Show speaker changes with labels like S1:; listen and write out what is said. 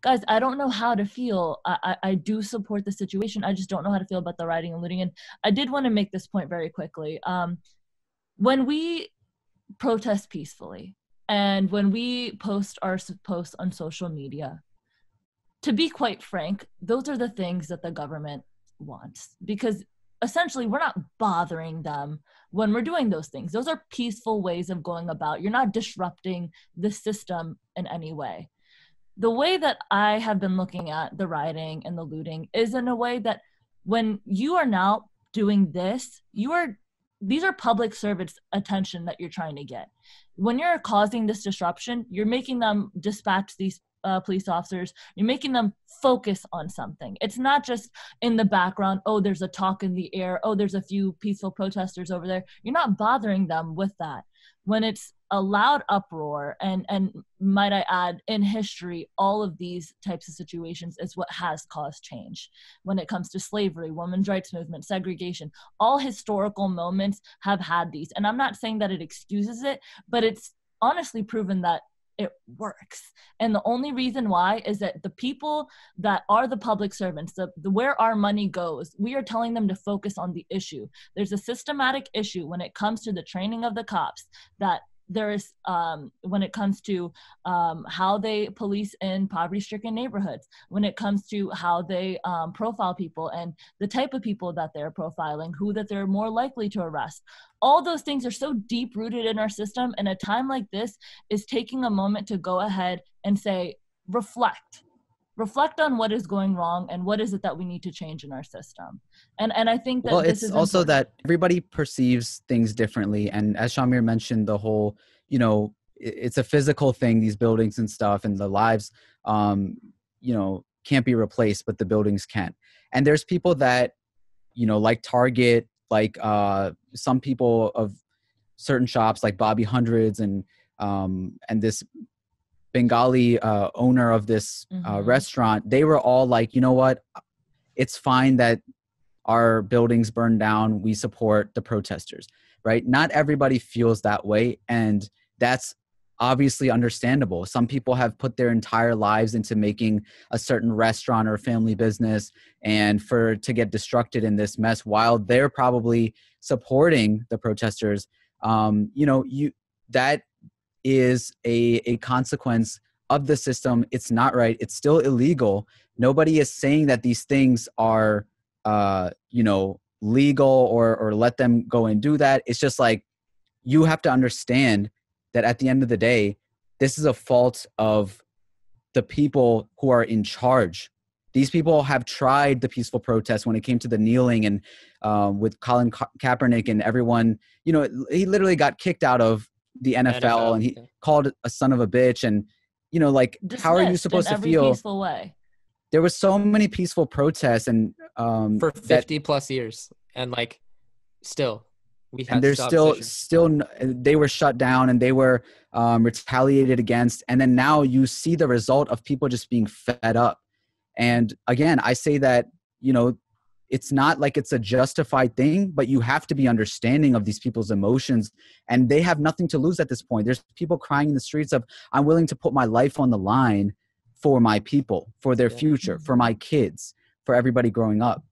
S1: guys, I don't know how to feel. I do support the situation. I just don't know how to feel about the rioting and looting. And I did want to make this point very quickly. When we protest peacefully and when we post our posts on social media, to be quite frank, those are the things that the government wants, because essentially we're not bothering them when we're doing those things. Those are peaceful ways of going about. You're not disrupting the system in any way. The way that I have been looking at the rioting and the looting is in a way that when you are now doing this, these are public servants' attention that you're trying to get. When you're causing this disruption, you're making them dispatch these police officers. You're making them focus on something. It's not just in the background, oh, there's a talk in the air, oh, there's a few peaceful protesters over there. You're not bothering them with that. When it's a loud uproar, and might I add, in history, all of these types of situations is what has caused change. When it comes to slavery, women's rights movement, segregation, all historical moments have had these. And I'm not saying that it excuses it, but it's honestly proven that it works. And the only reason why is that the people that are the public servants, the where our money goes, we are telling them to focus on the issue. There's a systematic issue when it comes to the training of the cops that there is when it comes to how they police in poverty-stricken neighborhoods, when it comes to how they profile people and the type of people that they're profiling, who that they're more likely to arrest. All those things are so deep-rooted in our system, and a time like this is taking a moment to go ahead and say, reflect on what is going wrong and what is it that we need to change in our system. And I think that this is
S2: also
S1: important.
S2: that everybody perceives things differently. And as SHAH-AMEER mentioned, the whole, it's a physical thing, these buildings and stuff, and the lives, can't be replaced, but the buildings can. And there's people that, like Target, like some people of certain shops like Bobby Hundreds and this Bengali owner of this restaurant, they were all like, you know what, it's fine that our buildings burn down. We support the protesters, right? Not everybody feels that way. And that's obviously understandable. Some people have put their entire lives into making a certain restaurant or family business, and to get destructed in this mess while they're probably supporting the protesters, that is a consequence of the system. It's not right. It's still illegal. Nobody is saying that these things are, legal or let them go and do that. It's just like, you have to understand that at the end of the day, this is a fault of the people who are in charge. These people have tried the peaceful protest when it came to the kneeling and with Colin Kaepernick and everyone, he literally got kicked out of the NFL and he called a son of a bitch. And,
S1: Dismissed
S2: how are you supposed to feel?
S1: Peaceful way.
S2: There was so many peaceful protests and
S3: for 50 plus years, and still we had, and
S2: there's still they were shut down and they were retaliated against. And then now you see the result of people just being fed up. And again, I say that, it's not like it's a justified thing, but you have to be understanding of these people's emotions, and they have nothing to lose at this point. There's people crying in the streets of, I'm willing to put my life on the line for my people, for their future, for my kids, for everybody growing up.